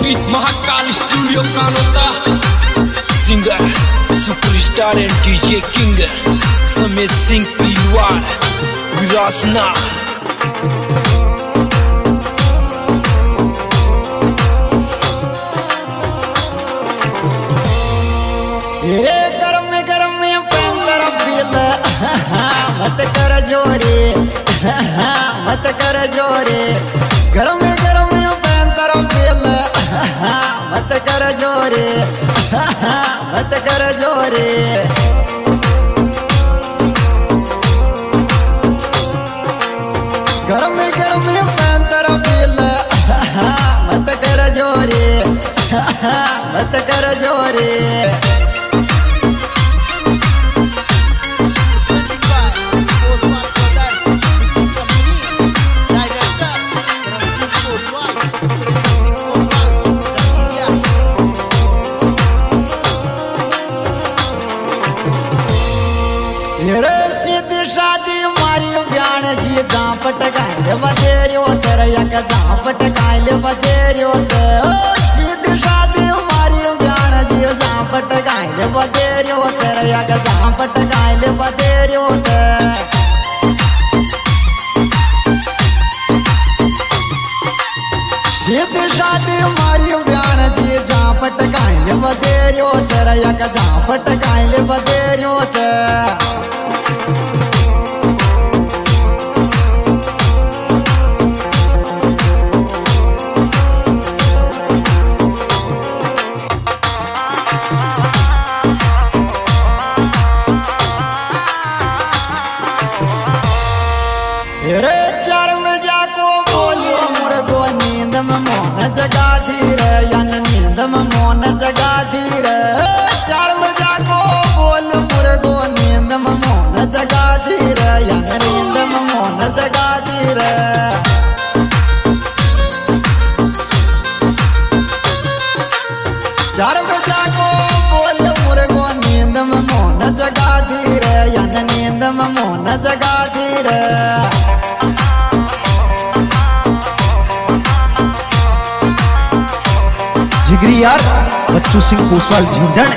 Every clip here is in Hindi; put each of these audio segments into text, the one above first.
with Mahakal Studio Kanota. Singer, superstar and DJ King Sameet Singh Pilwal Virasna. गरम में पैंतर बिल मत कर जोरे मत कर जोरे गरम में पैंतर बिल मत कर जोरे मत कर जोरे गरम में पैंतर बिल मत कर जोरे मत कर जोरे शादी मारी ब्याण जी झापट गायले बदेरियो चरयक झापट गायले बदेरियो सीधी शादी मारी ब्याण जी झापट गायले बदेरियो चरयक झापट गायले बदेरियो सीधी शादी मारी ब्याण जी झापट गायले बदेरियो चरयक झापट गायले बदेरियो चार बजा को बोलो मुर्गो नींद में मोन जगा धीर यन नींद में मोन जगा धीर चार बजा को बोल मुर्गो नींद में मोन जगा धीर यन नींद में मोन जगा धीर चार बजा को बोल मुर्गो नींद में मोन जगा धीर यन नींद में मोन जगा धीर जिगरी यार बच्चू सिंह पोसवाल झुंझुन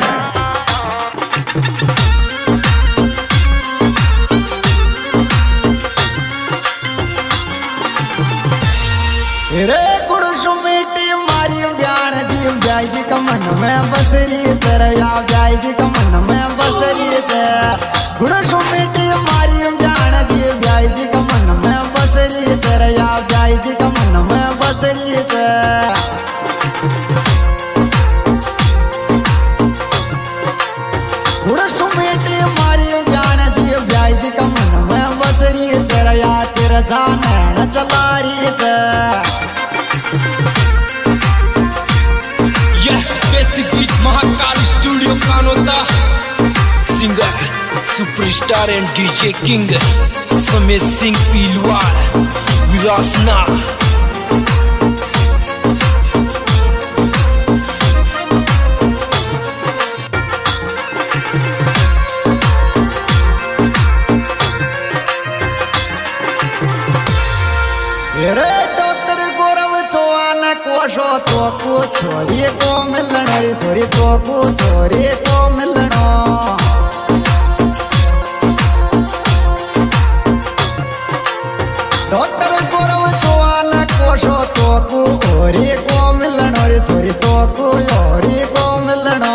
रे गुड़सु मिट्टी मारी ब्याण जी ब्याई जी का मन में बसरी चरया ब्याई जी का मन में बसरी गुड़सु मिट्टी मारी ब्याण जी ब्याई जी का मन में बसरी चरया ब्याई जी का मन में बसरी गुड़सु मिट्टी मारी ब्याण जी ब्याई जी का मन में बसरी चरया तेरा जाने न चला रही Basic with Mahakal Studio Kanota. Singer, superstar and DJ King Sameet Singh Pilwal Virasna. कोशो तो को छोरी को मिलना छोरी तो को छोरी को मिलना डॉक्टर गोरव चौहान कोशो तो को ओरी को मिलना छोरी तो को ओरी को मिलना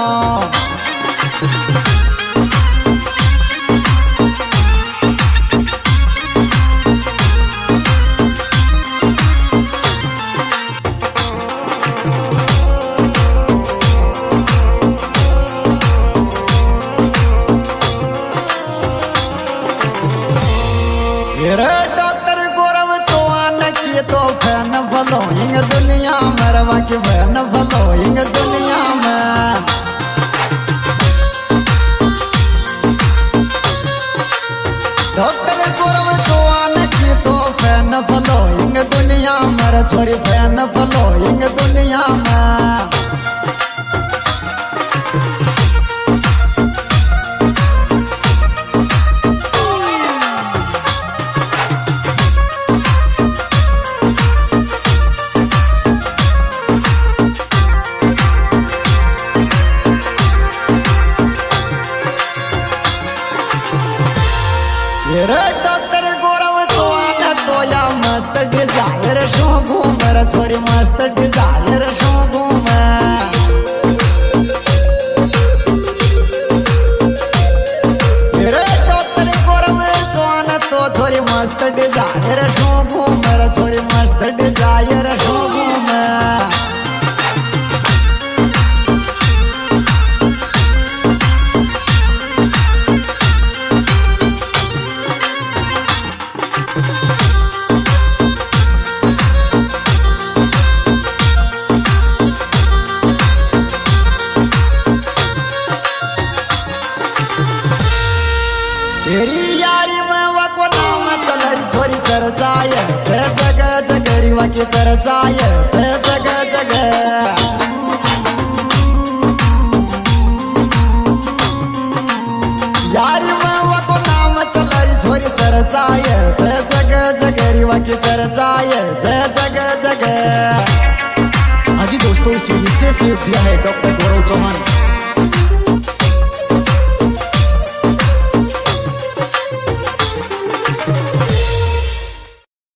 डॉक्टर गौरव चौहान की तो फैन फॉलोइंग दुनिया मरवा की फैन फॉलोइंग दुनिया में डॉक्टर गौरव चौहान की तो फैन फॉलोइंग दुनिया मर छोरी फैन फॉलोइंग दुनिया में शो घूमर छोरी मस्त डिजायर शो घूमे रे डॉक्टर कोर में चोन तो छोरी मस्त डिजायर शो घूमर छोरी मस्त डिजायर शो घूमे तेरी यारी में वको नाम चलरी छोरी चरचाय छे जग जगरी वके चरचाय छे जग जग यारी में वको नाम चलरी छोरी चरचाय छे जग जगरी वके चरचाय छे